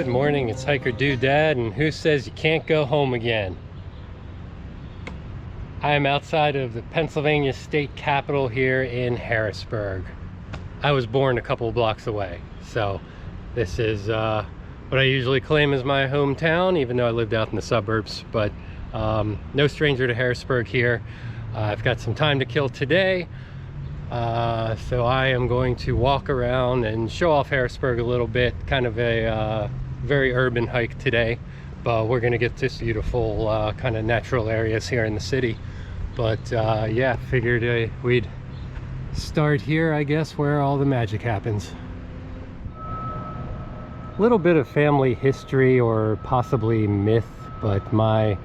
Good morning, it's Hiker Doodad, and who says you can't go home again? I am outside of the Pennsylvania state capitol here in Harrisburg. I was born a couple blocks away, so this is what I usually claim as my hometown, even though I lived out in the suburbs, but no stranger to Harrisburg here. I've got some time to kill today, so I am going to walk around and show off Harrisburg a little bit. Kind of a very urban hike today, but we're gonna get this beautiful kind of natural areas here in the city. But yeah, figured we'd start here, I guess, where all the magic happens. A little bit of family history, or possibly myth, but my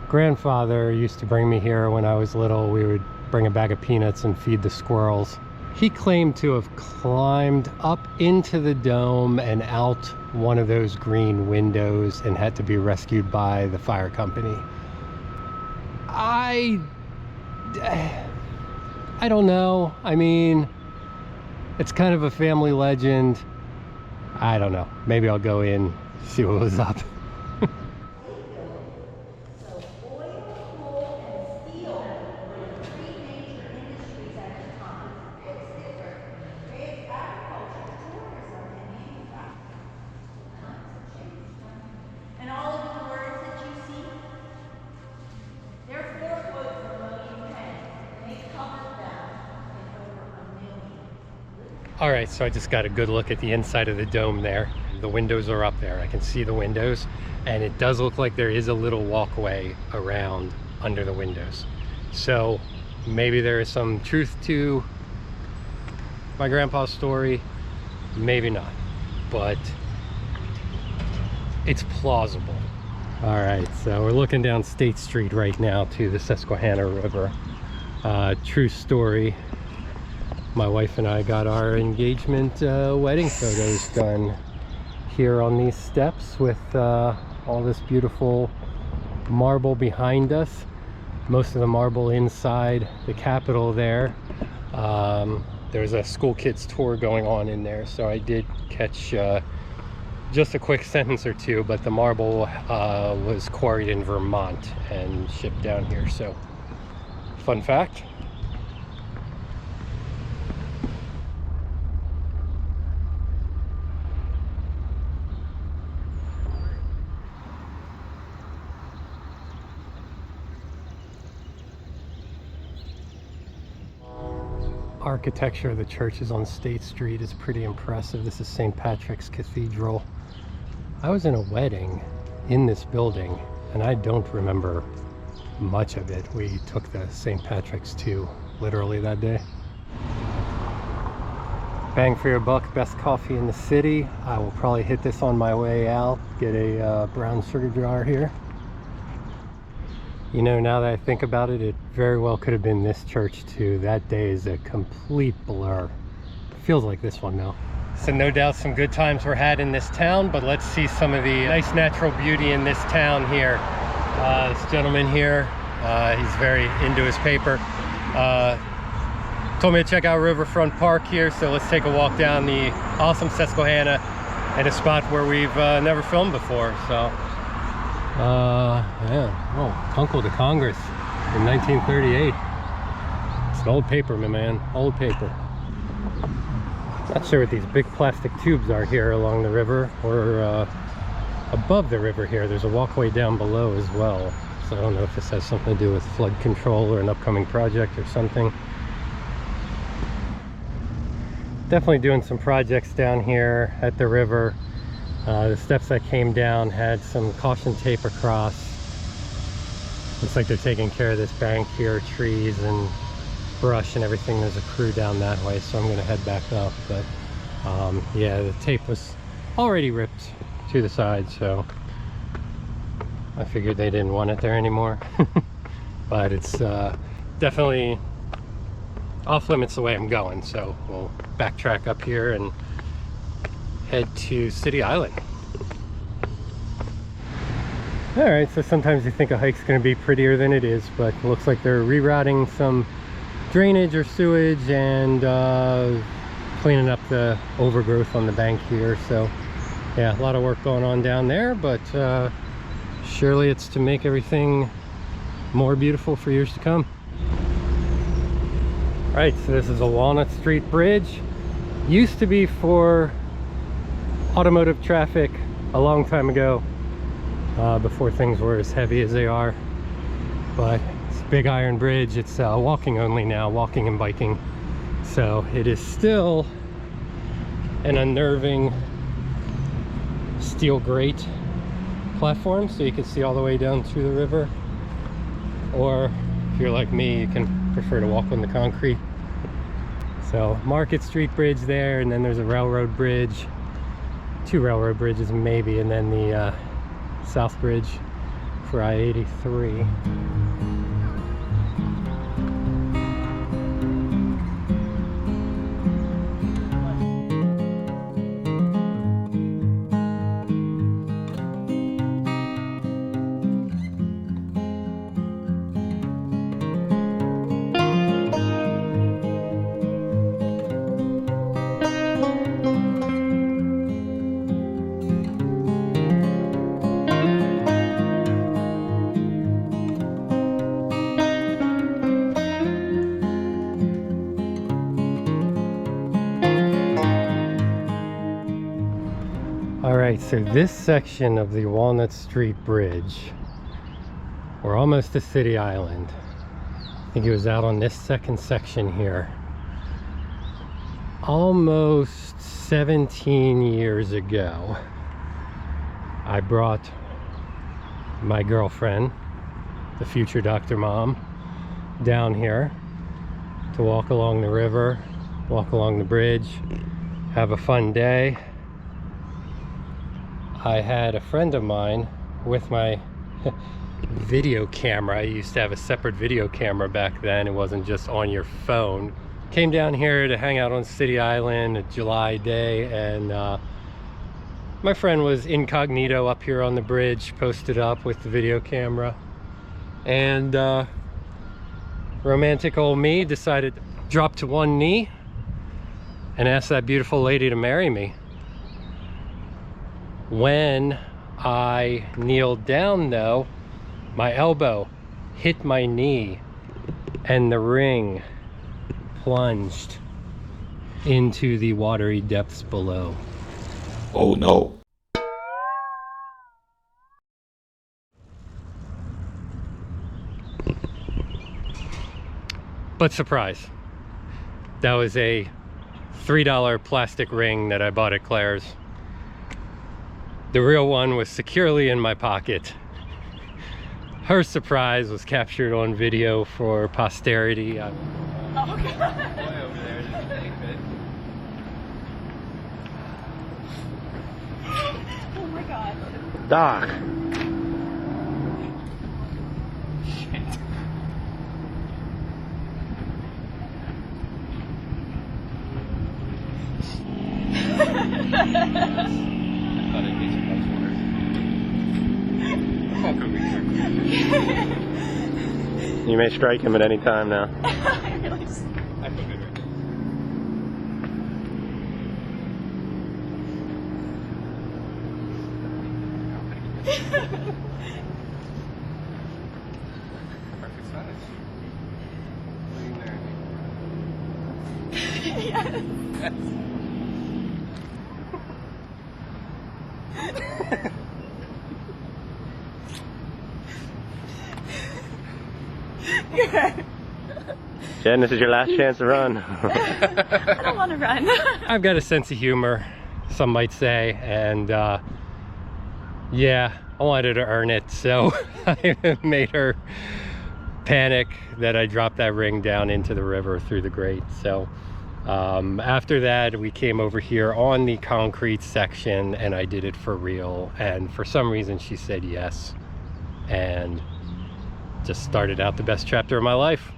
grandfather used to bring me here when I was little. We would bring a bag of peanuts and feed the squirrels. He claimed to have climbed up into the dome and out one of those green windows and had to be rescued by the fire company. I don't know. I mean, it's kind of a family legend. I don't know. Maybe I'll go in, see what was up. All right, so I just got a good look at the inside of the dome there. The windows are up there. I can see the windows, and it does look like there is a little walkway around under the windows. So maybe there is some truth to my grandpa's story, maybe not, but it's plausible. All right, so we're looking down State Street right now to the Susquehanna River. True story. My wife and I got our engagement wedding photos done here on these steps with all this beautiful marble behind us. Most of the marble inside the Capitol there. There's a school kids tour going on in there, so I did catch just a quick sentence or two, but the marble was quarried in Vermont and shipped down here. So, fun fact. Architecture of the churches on State Street is pretty impressive. This is St. Patrick's Cathedral. I was in a wedding in this building, and I don't remember much of it. We took the St. Patrick's to literally that day. Bang for your buck, best coffee in the city. I will probably hit this on my way out, get a brown sugar jar here. You know, now that I think about it, it very well could have been this church too. That day is a complete blur. Feels like this one now. So no doubt some good times were had in this town, but let's see some of the nice natural beauty in this town here. This gentleman here, he's very into his paper. Told me to check out Riverfront Park here, so let's take a walk down the awesome Susquehanna at a spot where we've never filmed before. So. Yeah, oh, Uncle to Congress in 1938. It's an old paper, my man, old paper. Not sure what these big plastic tubes are here along the river, or above the river here. There's a walkway down below as well. So I don't know if this has something to do with flood control or an upcoming project or something. Definitely doing some projects down here at the river. The steps that came down had some caution tape across. Looks like they're taking care of this bank here, trees and brush and everything. There's a crew down that way, so I'm going to head back up. But yeah, the tape was already ripped to the side, so I figured they didn't want it there anymore. But it's definitely off limits the way I'm going, so we'll backtrack up here and head to City Island. All right, so sometimes you think a hike's going to be prettier than it is, but it looks like they're rerouting some drainage or sewage and cleaning up the overgrowth on the bank here. So yeah, a lot of work going on down there, but surely it's to make everything more beautiful for years to come. Right, so this is a Walnut Street Bridge. Used to be for automotive traffic a long time ago, before things were as heavy as they are. But it's a big iron bridge. It's walking only now, walking and biking. So it is still an unnerving steel grate platform, so you can see all the way down to the river. Or if you're like me, you can prefer to walk on the concrete. So Market Street Bridge there, and then there's a railroad bridge, 2 railroad bridges maybe, and then the South Bridge for I-83. Alright, so this section of the Walnut Street Bridge, we're almost to City Island. I think it was out on this second section here. Almost 17 years ago, I brought my girlfriend, the future Dr. Mom, down here to walk along the river, walk along the bridge, have a fun day. I had a friend of mine with my video camera. I used to have a separate video camera back then. It wasn't just on your phone. Came down here to hang out on City Island, a July day, and my friend was incognito up here on the bridge, posted up with the video camera. And romantic old me decided to drop to one knee and ask that beautiful lady to marry me. When I kneeled down though, my elbow hit my knee and the ring plunged into the watery depths below. Oh no. But surprise, that was a $3 plastic ring that I bought at Claire's. The real one was securely in my pocket. Her surprise was captured on video for posterity. Oh god. Oh my god. Doc. You may strike him at any time now. I really just... I feel good right now. Perfect size. Yes. Jen, this is your last chance to run. I don't want to run. I've got a sense of humor, some might say, and yeah, I wanted to earn it, so I made her panic that I dropped that ring down into the river through the grate. So after that, we came over here on the concrete section and I did it for real, and for some reason she said yes, and just started out the best chapter of my life.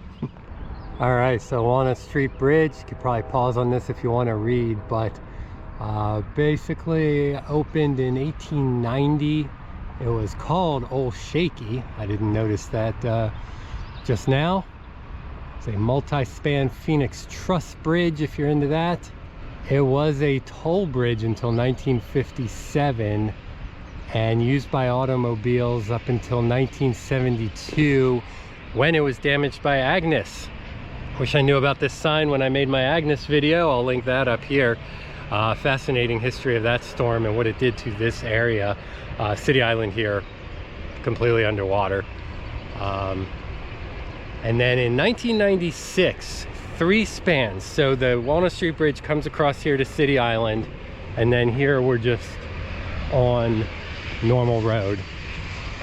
All right, so Walnut Street Bridge, you could probably pause on this if you want to read, but basically opened in 1890. It was called Old Shaky. I didn't notice that just now. It's a multi-span Phoenix truss bridge if you're into that. It was a toll bridge until 1957 and used by automobiles up until 1972 when it was damaged by Agnes. Wish I knew about this sign when I made my Agnes video. I'll link that up here. Fascinating history of that storm and what it did to this area. City Island here, completely underwater. And then in 1996, 3 spans. So the Walnut Street Bridge comes across here to City Island, and then here we're just on normal road.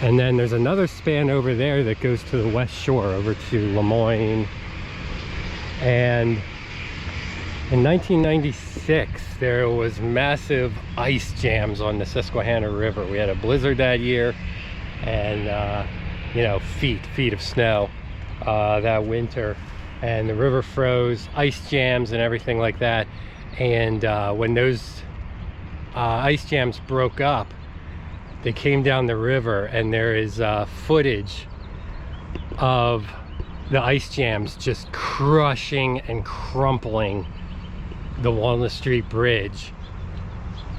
And then there's another span over there that goes to the West Shore, over to Lemoyne. And in 1996, there was massive ice jams on the Susquehanna River. We had a blizzard that year, and you know, feet of snow that winter, and the river froze, ice jams and everything like that. And when those ice jams broke up, they came down the river, and there is footage of the ice jams just crushing and crumpling the Walnut Street Bridge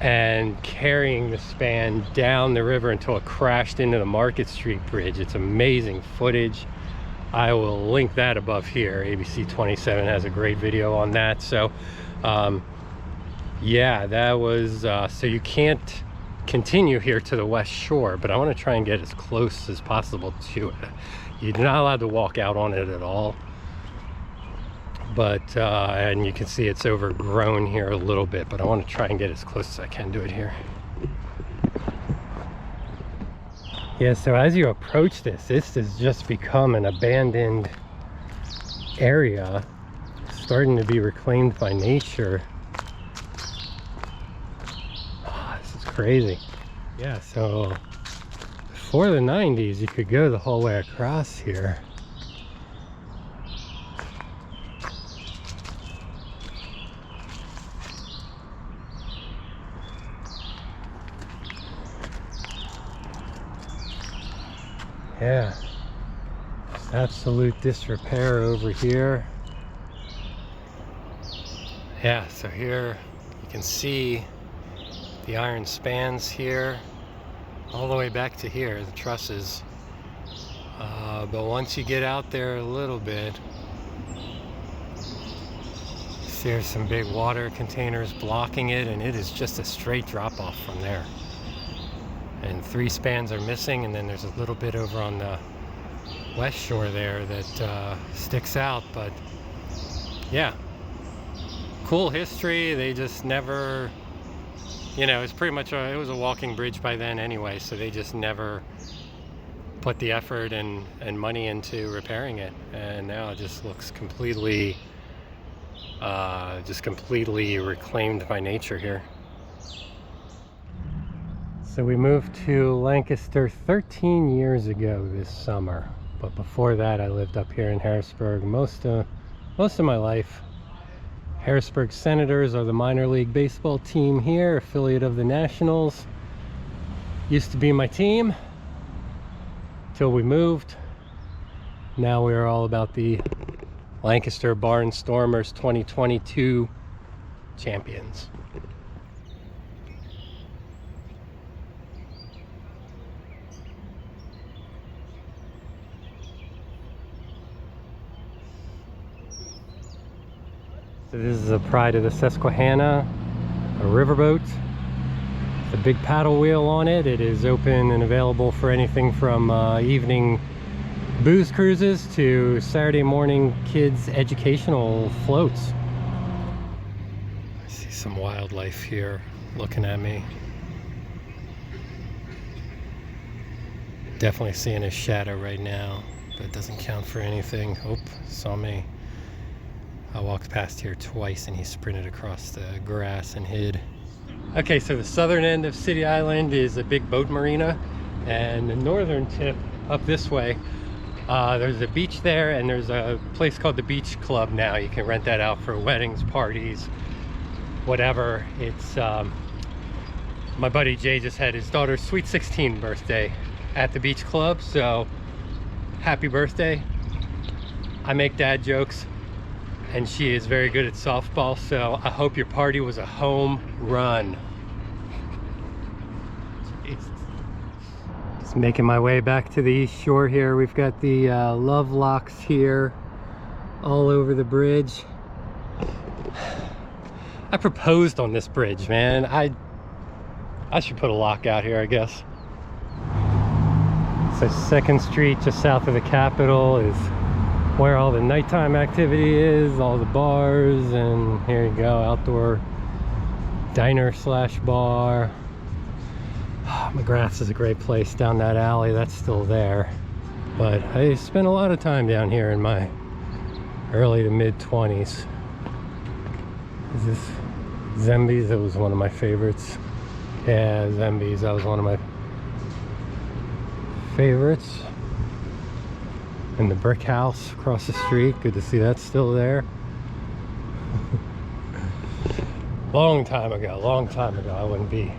and carrying the span down the river until it crashed into the Market Street Bridge. It's amazing footage. I will link that above here. ABC 27 has a great video on that. So yeah, that was so you can't continue here to the West Shore, but I want to try and get as close as possible to it. You're not allowed to walk out on it at all, but and you can see it's overgrown here a little bit, but I want to try and get as close as I can to it here. Yeah, so as you approach this has just become an abandoned area, starting to be reclaimed by nature. Oh, this is crazy. Yeah, so before the 90s, you could go the whole way across here. Yeah, absolute disrepair over here. Yeah, so here you can see the iron spans here all the way back to here, the trusses. But once you get out there a little bit, there's some big water containers blocking it, and it is just a straight drop off from there. And 3 spans are missing, and then there's a little bit over on the West Shore there that sticks out. But yeah, cool history. They just never, you know, it's pretty much it was a walking bridge by then anyway, so they just never put the effort and money into repairing it, and now it just looks completely reclaimed by nature here. So we moved to Lancaster 13 years ago this summer, but before that I lived up here in Harrisburg most of my life. Harrisburg Senators are the minor league baseball team here, affiliate of the Nationals. Used to be my team till we moved. Now we are all about the Lancaster Barnstormers 2022 champions. So this is a pride of the Susquehanna, a riverboat. It's a big paddle wheel on it. It is open and available for anything from evening booze cruises to Saturday morning kids educational floats. I see some wildlife here looking at me. Definitely seeing a shadow right now, but it doesn't count for anything. Oh, saw me. I walked past here twice and he sprinted across the grass and hid. Okay, so the southern end of City Island is a big boat marina, and the northern tip up this way, there's a beach there, and there's a place called the Beach Club now. You can rent that out for weddings, parties, whatever. It's my buddy Jay just had his daughter's sweet 16 birthday at the Beach Club, so happy birthday. I make dad jokes and she is very good at softball, so I hope your party was a home run. Jesus. Just making my way back to the East Shore here. We've got the love locks here all over the bridge. I proposed on this bridge, man. I should put a lock out here, I guess. So 2nd Street, just south of the Capitol, is where all the nighttime activity is, all the bars, and here you go, outdoor diner slash bar. McGrath's is a great place down that alley, that's still there. But I spent a lot of time down here in my early to mid 20s. Is this Zemby's? That was one of my favorites. Yeah, Zemby's, that was one of my favorites. And the brick house across the street, good to see that's still there. Long time ago, I wouldn't be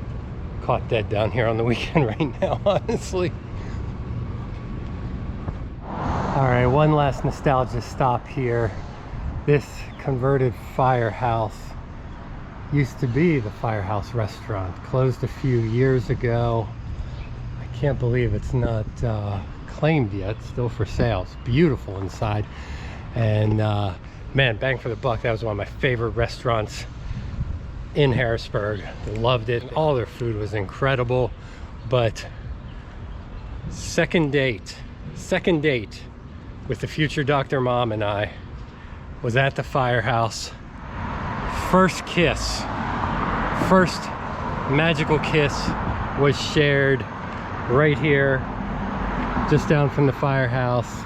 caught dead down here on the weekend right now, honestly. All right, one last nostalgia stop here. This converted firehouse used to be the Firehouse Restaurant, closed a few years ago. I can't believe it's not claimed yet, still for sale. It's beautiful inside, and man, bang for the buck, that was one of my favorite restaurants in Harrisburg. Loved it. All their food was incredible. But second date with the future Dr. Mom and I was at the firehouse. First magical kiss was shared right here, just down from the firehouse.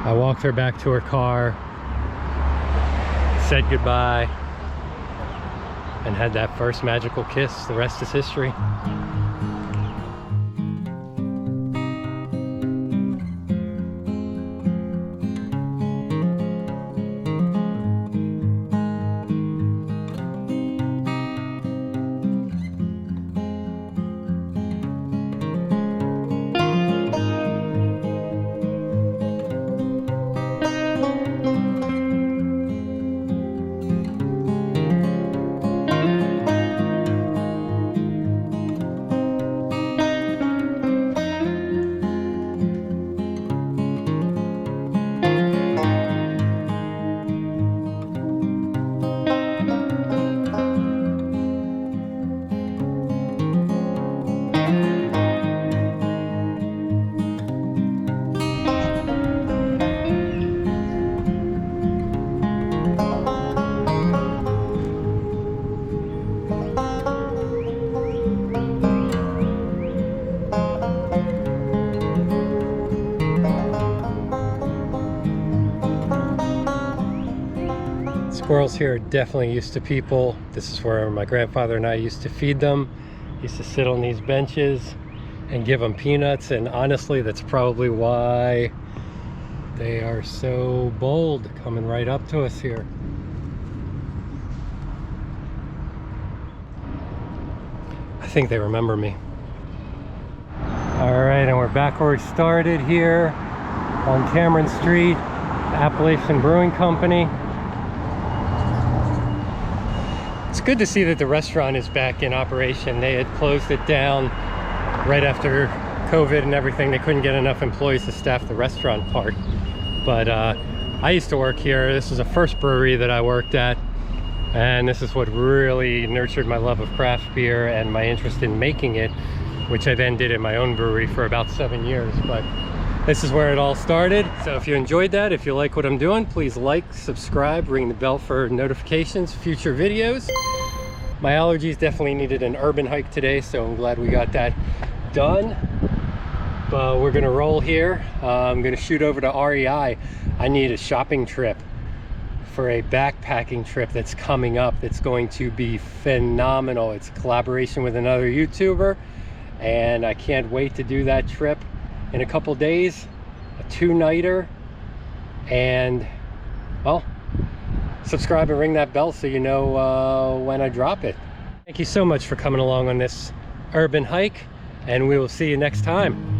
I walked her back to her car, said goodbye, and had that first magical kiss. The rest is history. Squirrels here are definitely used to people. This is where my grandfather and I used to feed them. Used to sit on these benches and give them peanuts, and honestly that's probably why they are so bold, coming right up to us here. I think they remember me. All right, and we're back where we started here on Cameron Street, Appalachian Brewing Company. It's good to see that the restaurant is back in operation. They had closed it down right after COVID and everything. They couldn't get enough employees to staff the restaurant part. But I used to work here. This was the first brewery that I worked at, and this is what really nurtured my love of craft beer and my interest in making it, which I then did in my own brewery for about 7 years. But this is where it all started. So if you enjoyed that, if you like what I'm doing, please like, subscribe, ring the bell for notifications, future videos. My allergies definitely needed an urban hike today, so I'm glad we got that done. But we're gonna roll here. I'm gonna shoot over to REI. I need a shopping trip for a backpacking trip that's coming up that's going to be phenomenal. It's a collaboration with another YouTuber, and I can't wait to do that trip in a couple days. A 2-nighter, and well, subscribe and ring that bell so you know when I drop it. Thank you so much for coming along on this urban hike, and we will see you next time.